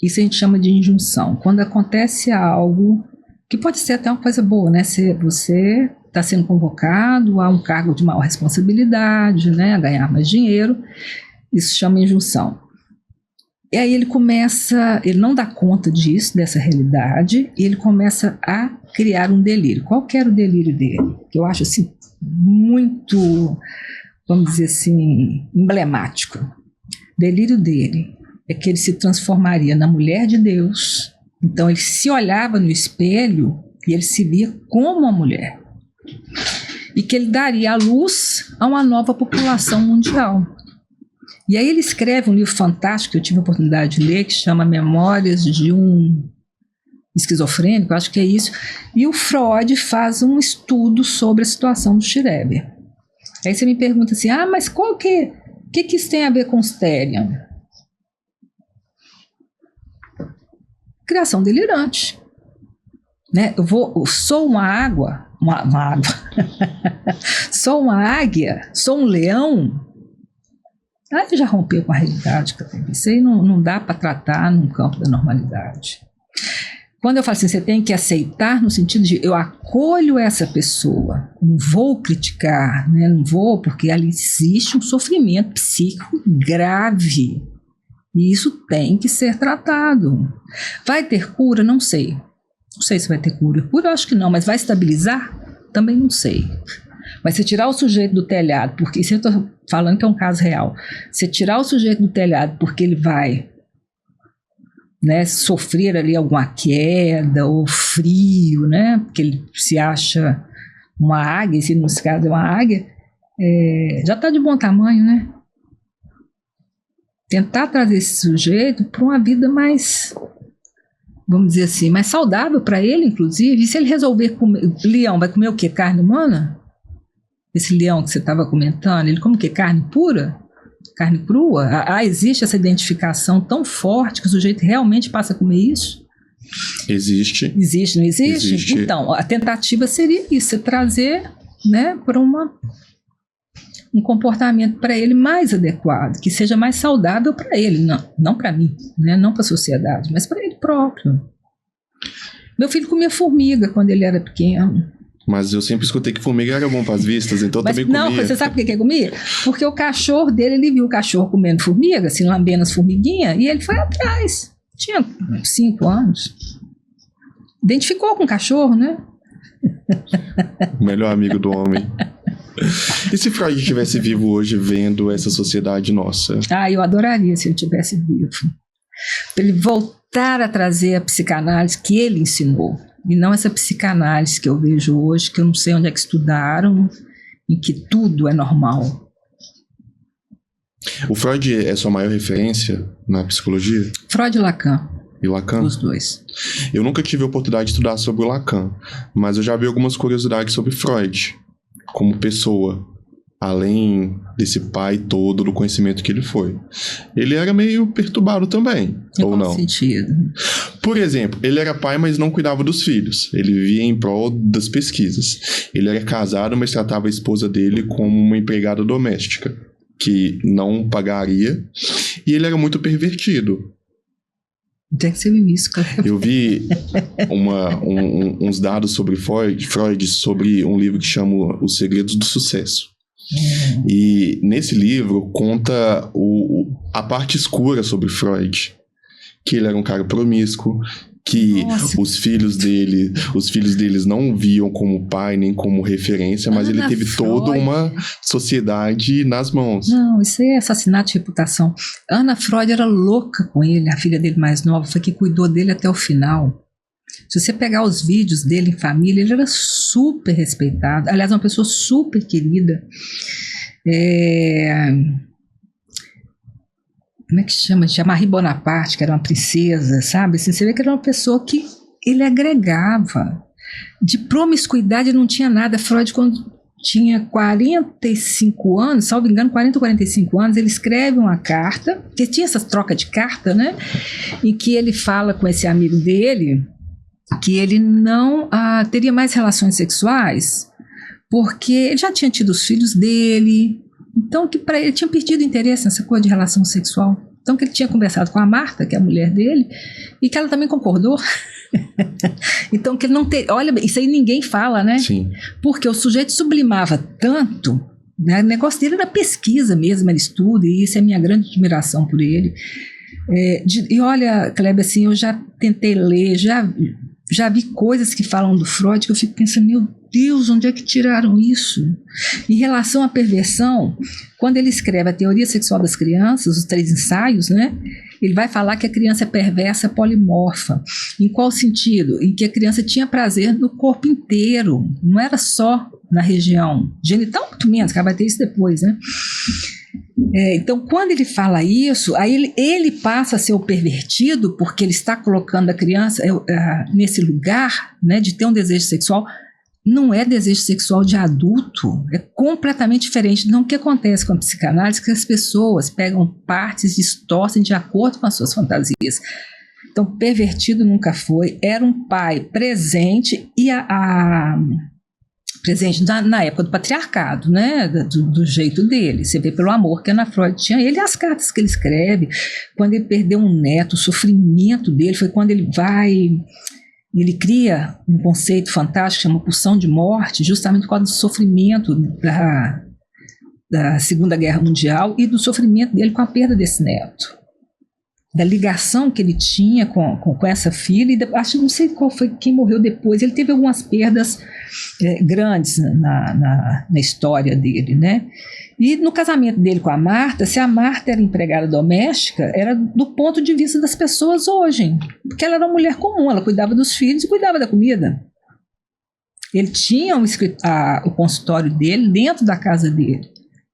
Isso a gente chama de injunção. Quando acontece algo, que pode ser até uma coisa boa, né? Você está sendo convocado a um cargo de maior responsabilidade, né? A ganhar mais dinheiro, isso chama injunção. E aí ele não dá conta disso, dessa realidade, e ele começa a criar um delírio. Qual que era o delírio dele? Que eu acho assim, muito, vamos dizer assim, emblemático. O delírio dele é que ele se transformaria na mulher de Deus. Então ele se olhava no espelho e ele se via como uma mulher. E que ele daria a luz a uma nova população mundial. E aí ele escreve um livro fantástico que eu tive a oportunidade de ler, que chama Memórias de um Esquizofrênico, acho que é isso. E o Freud faz um estudo sobre a situação do Schreber. Aí você me pergunta assim, mas o que isso tem a ver com Stelian? Criação delirante. Né? Sou uma água, sou uma águia, sou um leão. Aí já rompeu com a realidade, isso aí não dá para tratar num campo da normalidade. Quando eu falo assim, você tem que aceitar no sentido de eu acolho essa pessoa, não vou criticar, né? Não vou, porque ali existe um sofrimento psíquico grave e isso tem que ser tratado. Vai ter cura? Não sei. Não sei se vai ter cura. Cura eu acho que não, mas vai estabilizar? Também não sei. Mas você tirar o sujeito do telhado, porque isso eu estou falando que é um caso real, você tirar o sujeito do telhado porque ele vai, né, sofrer ali alguma queda ou frio, né, porque ele se acha uma águia, se nesse caso é uma águia, já está de bom tamanho, né? Tentar trazer esse sujeito para uma vida mais, vamos dizer assim, mais saudável para ele, inclusive. E se ele resolver comer, leão vai comer o quê? Carne humana? Esse leão que você estava comentando, ele come o quê? Carne pura? Carne crua? Existe essa identificação tão forte que o sujeito realmente passa a comer isso? Existe. Existe, não existe? Existe. Então, a tentativa seria isso, é trazer, né, para um comportamento para ele mais adequado, que seja mais saudável para ele, não para mim, né, não para a sociedade, mas para ele próprio. Meu filho comia formiga quando ele era pequeno. Mas eu sempre escutei que formiga era bom para as vistas, então também comia. Não, você sabe por que comia? Porque o cachorro dele, ele viu o cachorro comendo formiga, assim, lambendo as formiguinhas, e ele foi atrás. Tinha 5 anos. Identificou com o cachorro, né? O melhor amigo do homem. E se Freud estivesse vivo hoje vendo essa sociedade nossa? Eu adoraria se ele estivesse vivo. Para ele voltar a trazer a psicanálise que ele ensinou. E não essa psicanálise que eu vejo hoje, que eu não sei onde é que estudaram, em que tudo é normal. O Freud é sua maior referência na psicologia? Freud e Lacan. E Lacan? Os dois. Eu nunca tive a oportunidade de estudar sobre o Lacan, mas eu já vi algumas curiosidades sobre Freud, como pessoa, além desse pai todo do conhecimento que ele foi. Ele era meio perturbado também, ou não? Em qual sentido? Por exemplo, ele era pai, mas não cuidava dos filhos. Ele vivia em prol das pesquisas. Ele era casado, mas tratava a esposa dele como uma empregada doméstica, que não pagaria. E ele era muito pervertido. Onde é que você viu isso, cara? Eu vi uns dados sobre Freud, sobre um livro que chama Os Segredos do Sucesso. E nesse livro conta a parte escura sobre Freud, que ele era um cara promíscuo, que os filhos deles não viam como pai nem como referência, mas ele teve toda uma sociedade nas mãos. Não, isso é assassinato de reputação. Ana Freud era louca com ele, a filha dele mais nova, foi que cuidou dele até o final. Se você pegar os vídeos dele em família, ele era super respeitado. Aliás, uma pessoa super querida. Como é que chama? Marie Bonaparte, que era uma princesa, sabe? Assim, você vê que era uma pessoa que ele agregava. De promiscuidade não tinha nada. Freud, quando tinha 45 anos, salvo engano, 40 ou 45 anos, ele escreve uma carta, porque tinha essa troca de carta, né? Em que ele fala com esse amigo dele que ele não teria mais relações sexuais, porque ele já tinha tido os filhos dele, então que para ele tinha perdido interesse nessa coisa de relação sexual. Então que ele tinha conversado com a Marta, que é a mulher dele, e que ela também concordou. Então que ele não teria... Olha, isso aí ninguém fala, né? Sim. Porque o sujeito sublimava tanto, né? O negócio dele era pesquisa mesmo, era estudo, e isso é minha grande admiração por ele. E olha, Kleber, assim, eu já tentei ler, já vi coisas que falam do Freud que eu fico pensando, meu Deus, onde é que tiraram isso? Em relação à perversão, quando ele escreve a Teoria Sexual das Crianças, os 3 ensaios, né? Ele vai falar que a criança é perversa, polimorfa. Em qual sentido? Em que a criança tinha prazer no corpo inteiro, não era só na região genital, muito menos, que vai ter isso depois, né? Então, quando ele fala isso, aí ele passa a ser o pervertido, porque ele está colocando a criança nesse lugar, né, de ter um desejo sexual não é desejo sexual de adulto, é completamente diferente. Então, o que acontece com a psicanálise é que as pessoas pegam partes e distorcem de acordo com as suas fantasias. Então, pervertido nunca foi, era um pai presente e presente na época do patriarcado, né? Do jeito dele. Você vê pelo amor que Ana Freud tinha ele e as cartas que ele escreve. Quando ele perdeu um neto, o sofrimento dele foi quando ele cria um conceito fantástico, chama pulsão de morte, justamente por causa do sofrimento da Segunda Guerra Mundial e do sofrimento dele com a perda desse neto. Da ligação que ele tinha com essa filha, e acho que não sei qual foi quem morreu depois. Ele teve algumas perdas grandes na história dele, né? E no casamento dele com a Marta, se a Marta era empregada doméstica, era do ponto de vista das pessoas hoje, porque ela era uma mulher comum, ela cuidava dos filhos e cuidava da comida. Ele tinha o consultório dele dentro da casa dele.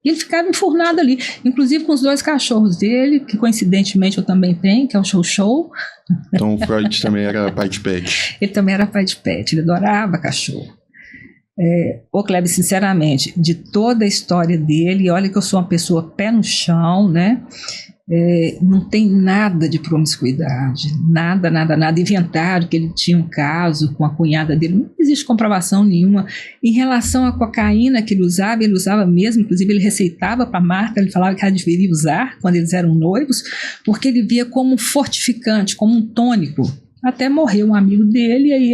E ele ficava enfurnado ali, inclusive com os 2 cachorros dele, que coincidentemente eu também tenho, que é o Show. Então o Freud também era pai de pet. Ele também era pai de pet, ele adorava cachorro. Kleber, sinceramente, de toda a história dele, olha que eu sou uma pessoa pé no chão, né? Não tem nada de promiscuidade, nada. Inventaram que ele tinha um caso com a cunhada dele, não existe comprovação nenhuma. Em relação à cocaína que ele usava mesmo, inclusive ele receitava para Marta, ele falava que ela deveria usar quando eles eram noivos, porque ele via como um fortificante, como um tônico. Até morreu um amigo dele, e aí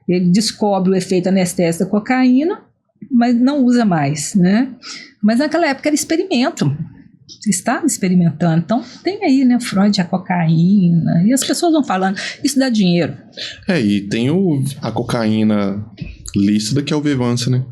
ele descobre o efeito anestésico da cocaína, mas não usa mais, né? Mas naquela época era experimento. Estava experimentando, então tem aí, né, Freud, a cocaína, e as pessoas vão falando, isso dá dinheiro. E tem a cocaína lícita, que é o Vivance, né?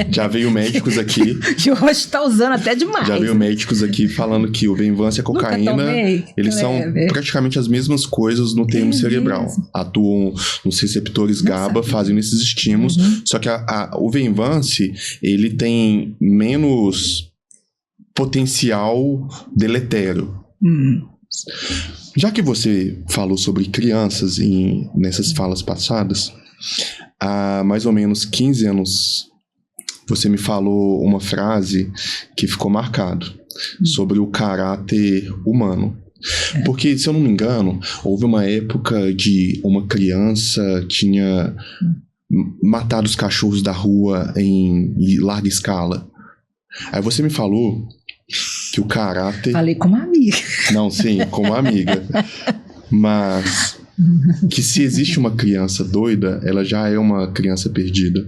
Já veio médicos aqui. Que hoje está usando até demais. Já veio médicos aqui falando que o Venvance e a cocaína, eles são praticamente as mesmas coisas no termo cerebral. Atuam nos receptores GABA, fazem esses estímulos. Só que o Venvance, ele tem menos potencial deletério. Já que você falou sobre crianças nessas falas passadas, há mais ou menos 15 anos você me falou uma frase que ficou marcado sobre o caráter humano. Porque, se eu não me engano, houve uma época de uma criança tinha matado os cachorros da rua em larga escala. Aí você me falou que o caráter... Falei como amiga. Não, sim, como amiga. Mas... que se existe uma criança doida, ela já é uma criança perdida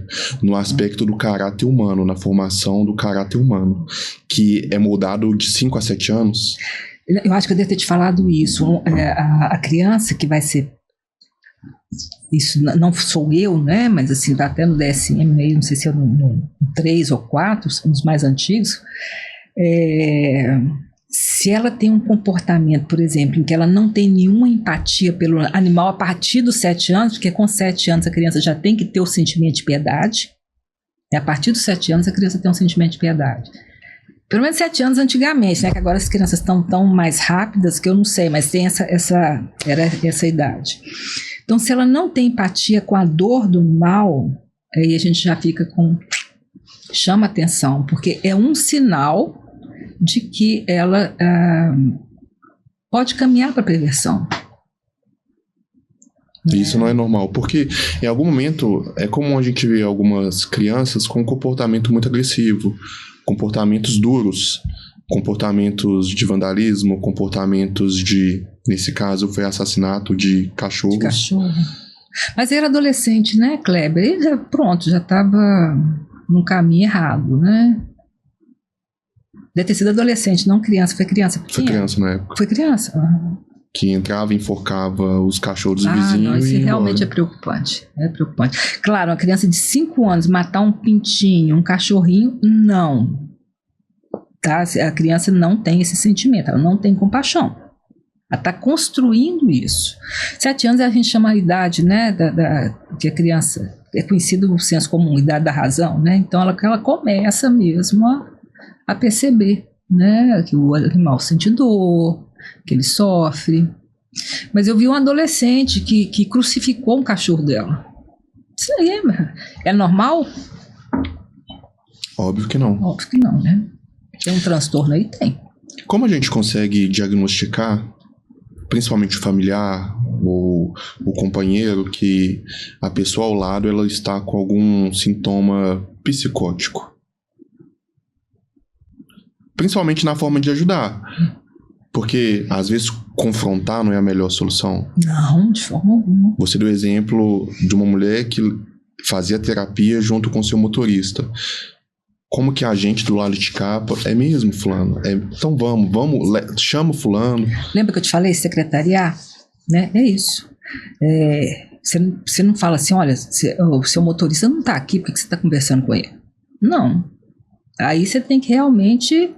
no aspecto do caráter humano, na formação do caráter humano, que é moldado de 5 a 7 anos. Eu acho que eu devo ter te falado isso. A criança que vai ser... Isso não sou eu, né? Mas assim, tá até no DSM, não sei se é no 3 ou 4, são os mais antigos. Se ela tem um comportamento, por exemplo, em que ela não tem nenhuma empatia pelo animal a partir dos 7 anos, porque com 7 anos a criança já tem que ter o sentimento de piedade, a partir dos 7 anos a criança tem um sentimento de piedade. Pelo menos 7 anos antigamente, né? Que agora as crianças estão tão mais rápidas que eu não sei, mas tem era essa idade. Então, se ela não tem empatia com a dor do mal, aí a gente já fica chama atenção, porque é um sinal de que ela pode caminhar para a perversão. Isso não é normal, porque em algum momento é comum a gente ver algumas crianças com comportamento muito agressivo, comportamentos duros, comportamentos de vandalismo, comportamentos nesse caso foi assassinato de cachorros. De cachorro. Mas era adolescente, né, Kleber? Ele já estava num caminho errado, né? Deve ter sido adolescente, não criança. Foi criança pequena? Foi criança na época. Foi criança? Que entrava e enforcava os cachorros do vizinho. Não, isso realmente é preocupante. É preocupante. Claro, uma criança de 5 anos matar um pintinho, um cachorrinho, não. Tá? A criança não tem esse sentimento, ela não tem compaixão. Ela está construindo isso. 7 anos a gente chama a idade, né, que a criança é conhecido o senso comum, idade da razão, né? Então ela começa mesmo a perceber, né, que o animal sente dor, que ele sofre. Mas eu vi um adolescente que crucificou um cachorro dela. Isso aí, é normal? Óbvio que não. Óbvio que não, né? Tem um transtorno aí? Tem. Como a gente consegue diagnosticar, principalmente o familiar ou o companheiro, que a pessoa ao lado ela está com algum sintoma psicótico? Principalmente na forma de ajudar. Porque, às vezes, confrontar não é a melhor solução. Não, de forma alguma. Você deu exemplo de uma mulher que fazia terapia junto com seu motorista. Como que a gente do lado de cá... É mesmo, fulano? Então vamos, chama o fulano. Lembra que eu te falei, secretariar? Né? É isso. Você não fala assim, olha, o seu motorista não está aqui, por que você está conversando com ele? Não. Aí você tem que realmente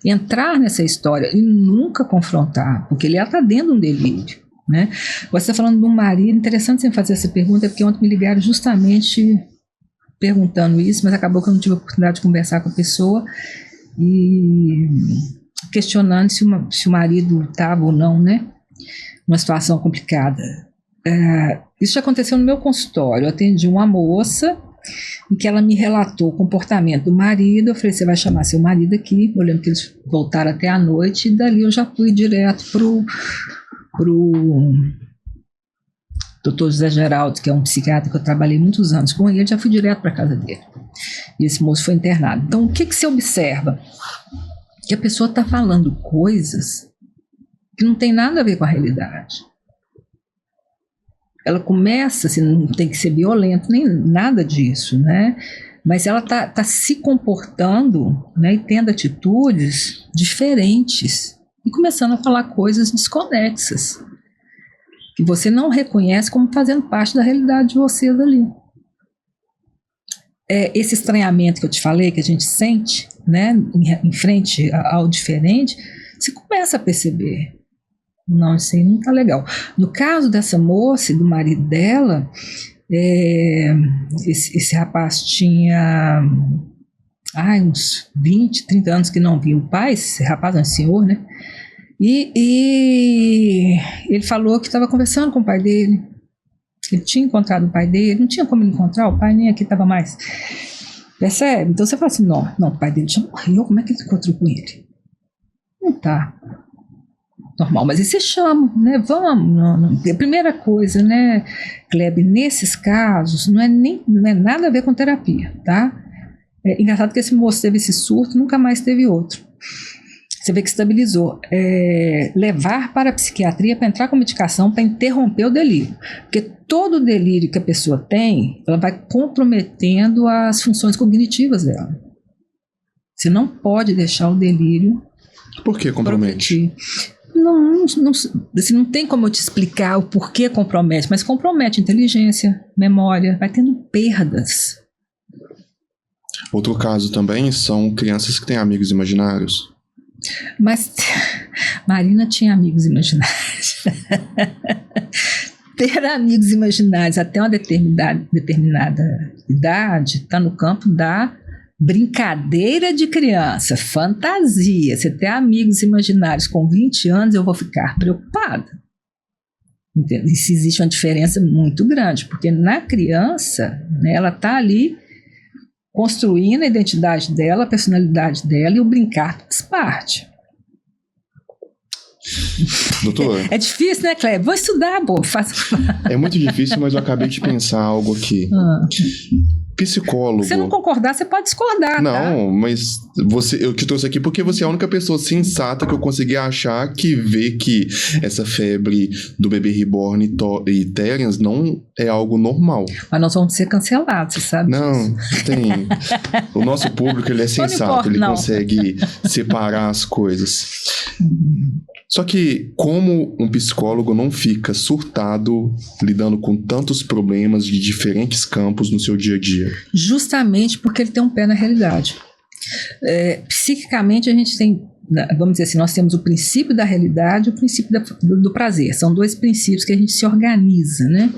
entrar nessa história e nunca confrontar, porque ele já está dentro de um delírio, né? Você está falando de um marido, interessante você fazer essa pergunta, porque ontem me ligaram justamente perguntando isso, mas acabou que eu não tive a oportunidade de conversar com a pessoa e questionando se o marido estava ou não, né? Numa situação complicada. Isso já aconteceu no meu consultório. Eu atendi uma moça em que ela me relatou o comportamento do marido. Eu falei, você vai chamar seu marido aqui. Eu lembro que eles voltaram até a noite e dali eu já fui direto pro Dr. José Geraldo, que é um psiquiatra que eu trabalhei muitos anos com ele, já fui direto para a casa dele. E esse moço foi internado. Então, o que você observa? Que a pessoa está falando coisas que não tem nada a ver com a realidade. Ela começa, assim, não tem que ser violento, nem nada disso, né? Mas ela tá se comportando, né, e tendo atitudes diferentes e começando a falar coisas desconexas que você não reconhece como fazendo parte da realidade de vocês ali. Esse estranhamento que eu te falei, que a gente sente, né, em frente ao diferente, você começa a perceber. Não, isso aí não tá legal. No caso dessa moça e do marido dela, esse rapaz tinha uns 20, 30 anos que não via o pai, esse rapaz é um senhor, né? E ele falou que estava conversando com o pai dele, que ele tinha encontrado o pai dele, não tinha como ele encontrar, o pai nem aqui estava mais. Percebe? Então você fala assim, não, o pai dele já morreu, como é que ele encontrou com ele? Não tá normal, mas aí você chama, né? Vamos. A primeira coisa, né, Kleber, nesses casos, não é nada a ver com terapia, tá? É engraçado que esse moço teve esse surto, nunca mais teve outro. Você vê que estabilizou. Levar para a psiquiatria para entrar com medicação para interromper o delírio. Porque todo delírio que a pessoa tem, ela vai comprometendo as funções cognitivas dela. Você não pode deixar o delírio... Por que compromete? Não tem como eu te explicar o porquê compromete, mas compromete inteligência, memória, vai tendo perdas. Outro caso também são crianças que têm amigos imaginários. Mas Marina tinha amigos imaginários. Ter amigos imaginários até uma determinada idade está no campo da brincadeira de criança, fantasia. Você ter amigos imaginários com 20 anos, eu vou ficar preocupada. Entende? E se existe uma diferença muito grande, porque na criança, né, ela está ali construindo a identidade dela, a personalidade dela, e o brincar faz parte. Doutor, é difícil, né, Kleber? Vou estudar, pô. É muito difícil, mas eu acabei de pensar algo aqui. Psicólogo. Se você não concordar, você pode discordar, não, tá? Mas eu te trouxe aqui porque você é a única pessoa sensata que eu consegui achar que vê que essa febre do bebê reborn e Therians não é algo normal. Mas nós vamos ser cancelados, você sabe não, disso. Tem. O nosso público, ele é sensato, ele consegue separar as coisas. Só que como um psicólogo não fica surtado lidando com tantos problemas de diferentes campos no seu dia a dia? Justamente porque ele tem um pé na realidade. Psiquicamente a gente tem, vamos dizer assim, nós temos o princípio da realidade e o princípio do prazer. São dois princípios que a gente se organiza, né?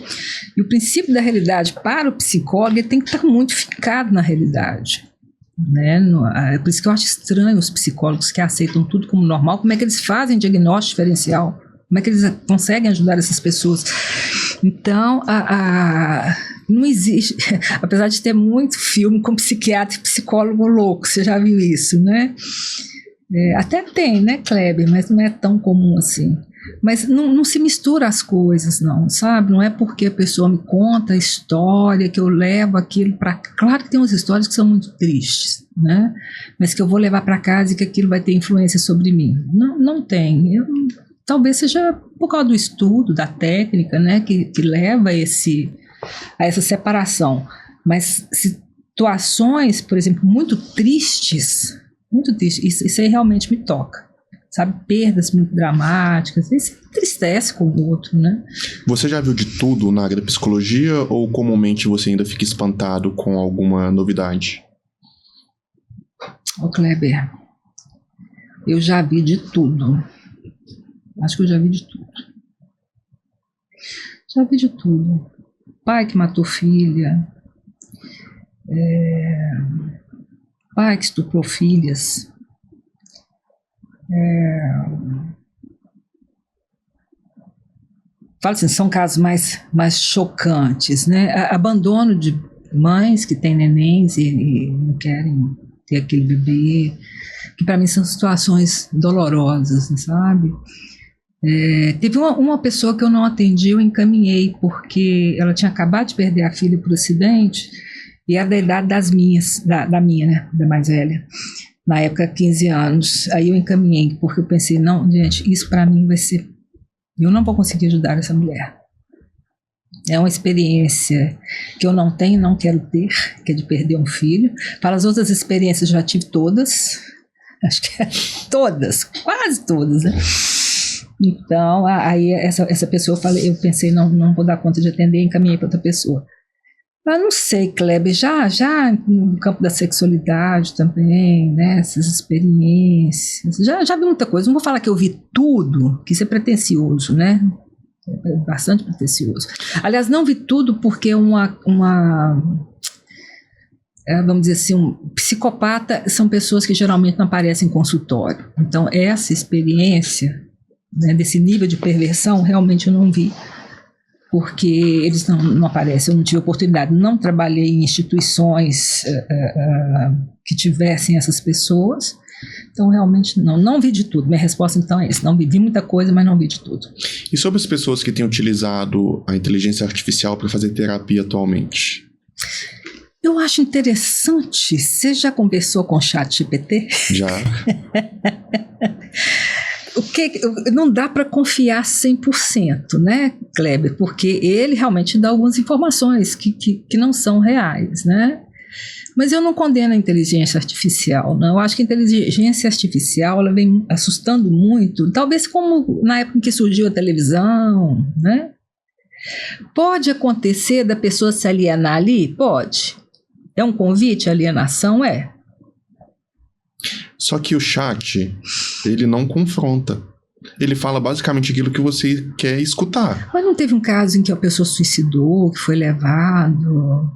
E o princípio da realidade para o psicólogo ele tem que estar muito ficado na realidade. Né? É por isso que eu acho estranho os psicólogos que aceitam tudo como normal. Como é que eles fazem diagnóstico diferencial? Como é que eles conseguem ajudar essas pessoas? Então, não existe, apesar de ter muito filme com psiquiatra e psicólogo louco, você já viu isso, né? Até tem, né, Kleber, mas não é tão comum assim. Mas não se mistura as coisas, não, sabe? Não é porque a pessoa me conta a história que eu levo aquilo para... Claro que tem umas histórias que são muito tristes, né? Mas que eu vou levar para casa e que aquilo vai ter influência sobre mim. Não tem. Talvez seja por causa do estudo, da técnica, né? Que leva a essa separação. Mas situações, por exemplo, muito tristes, isso aí realmente me toca. Sabe, perdas muito dramáticas, isso entristece com o outro, né? Você já viu de tudo na área da psicologia ou comumente você ainda fica espantado com alguma novidade? Ô Kleber, eu já vi de tudo. Acho que eu já vi de tudo. Já vi de tudo. Pai que matou filha, pai que estuprou filhas, falo assim, são casos mais chocantes, né? Abandono de mães que têm nenéns e não querem ter aquele bebê, que para mim são situações dolorosas, sabe? Teve uma pessoa que eu não atendi, eu encaminhei, porque ela tinha acabado de perder a filha por acidente, e era da idade da minha, né? Da mais velha. Na época, 15 anos. Aí eu encaminhei, porque eu pensei, não, gente, isso para mim vai ser... Eu não vou conseguir ajudar essa mulher. É uma experiência que eu não tenho, não quero ter, que é de perder um filho. Para as outras experiências, eu já tive todas. Acho que todas, quase todas, né? Então, aí essa pessoa, eu pensei, não vou dar conta de atender, encaminhei para outra pessoa. Eu não sei, Kleber, já no campo da sexualidade também, né, essas experiências, já vi muita coisa. Não vou falar que eu vi tudo, que isso é pretencioso, né, é bastante pretencioso. Aliás, não vi tudo porque vamos dizer assim, um psicopata são pessoas que geralmente não aparecem em consultório. Então, essa experiência, né, desse nível de perversão, realmente eu não vi. Porque eles não aparecem, eu não tive oportunidade, não trabalhei em instituições que tivessem essas pessoas, então realmente não vi de tudo. Minha resposta então é essa, não vi muita coisa, mas não vi de tudo. E sobre as pessoas que têm utilizado a inteligência artificial para fazer terapia atualmente? Eu acho interessante, você já conversou com o ChatGPT? Já. Não dá para confiar 100%, né, Kleber? Porque ele realmente dá algumas informações que não são reais, né? Mas eu não condeno a inteligência artificial, não. Eu acho que a inteligência artificial ela vem assustando muito, talvez como na época em que surgiu a televisão, né? Pode acontecer da pessoa se alienar ali? Pode. É um convite à alienação? É. Só que o chat, ele não confronta. Ele fala basicamente aquilo que você quer escutar. Mas não teve um caso em que a pessoa suicidou, que foi levado?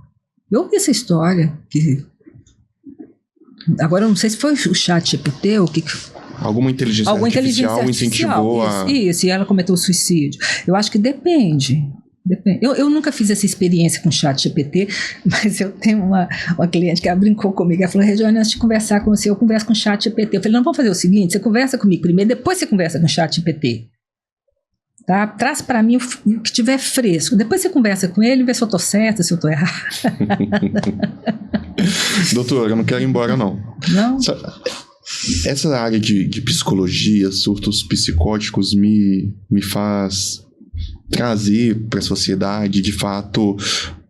Eu ouvi essa história. Agora eu não sei se foi o ChatGPT ou o que... Alguma inteligência artificial incentivou a... Isso, e ela cometeu suicídio. Eu acho que depende. Eu nunca fiz essa experiência com o ChatGPT, mas eu tenho uma cliente que ela brincou comigo. Ela falou, Regiane, antes de conversar com você, eu converso com o ChatGPT. Eu falei, não, vamos fazer o seguinte, você conversa comigo primeiro, depois você conversa com o ChatGPT. Tá? Traz para mim o que tiver fresco. Depois você conversa com ele e vê se eu estou certa, se eu estou errada. Doutor, eu não quero ir embora, não. Não? Essa área de psicologia, surtos psicóticos, me faz trazer para a sociedade, de fato,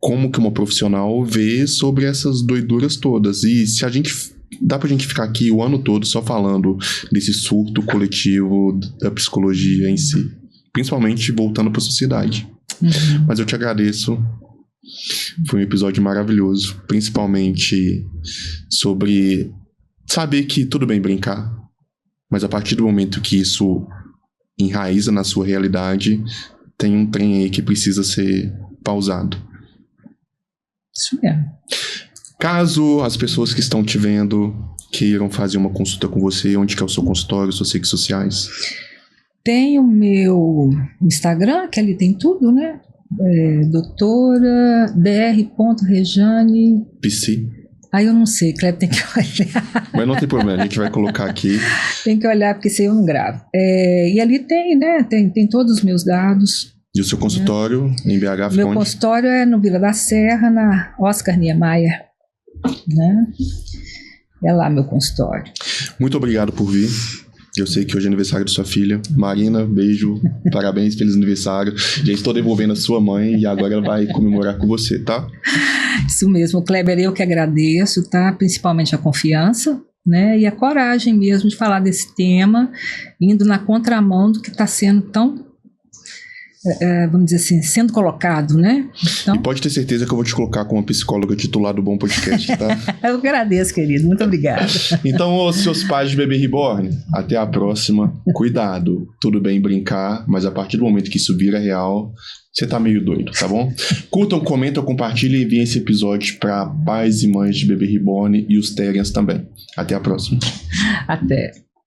como que uma profissional vê sobre essas doiduras todas. E se a gente... Dá pra gente ficar aqui o ano todo só falando desse surto coletivo da psicologia em si. Principalmente voltando para a sociedade. Uhum. Mas eu te agradeço. Foi um episódio maravilhoso. Principalmente sobre saber que tudo bem brincar. Mas a partir do momento que isso enraiza na sua realidade, tem um trem aí que precisa ser pausado. Isso mesmo. Caso as pessoas que estão te vendo queiram fazer uma consulta com você, onde que é o seu consultório, suas redes sociais? Tem o meu Instagram, que ali tem tudo, né? Doutora Dr. Rejane. PC. Aí eu não sei, Kleber, tem que olhar. Mas não tem problema, a gente vai colocar aqui. Tem que olhar, porque isso aí eu não gravo. E ali tem, né? Tem todos os meus dados. E o seu consultório em BH? Meu onde? consultório é no Vila da Serra, na Oscar Niemeyer, né? É lá meu consultório. Muito obrigado por vir. Eu sei que hoje é aniversário de sua filha. Marina, beijo, parabéns, feliz aniversário. Já estou devolvendo a sua mãe e agora ela vai comemorar com você, tá? Isso mesmo, Kleber, eu que agradeço, tá? Principalmente a confiança, né? E a coragem mesmo de falar desse tema, indo na contramão do que está sendo tão, vamos dizer assim, sendo colocado, né? Então... E pode ter certeza que eu vou te colocar como psicóloga titular do Bom Podcast, tá? Eu agradeço, querido. Muito obrigada. Então, ô, seus pais de bebê reborn, até a próxima. Cuidado. Tudo bem brincar, mas a partir do momento que isso vira real, você tá meio doido, tá bom? Curtam, comentam, compartilhem e enviem esse episódio para pais e mães de bebê reborn e os Terians também. Até a próxima. Até.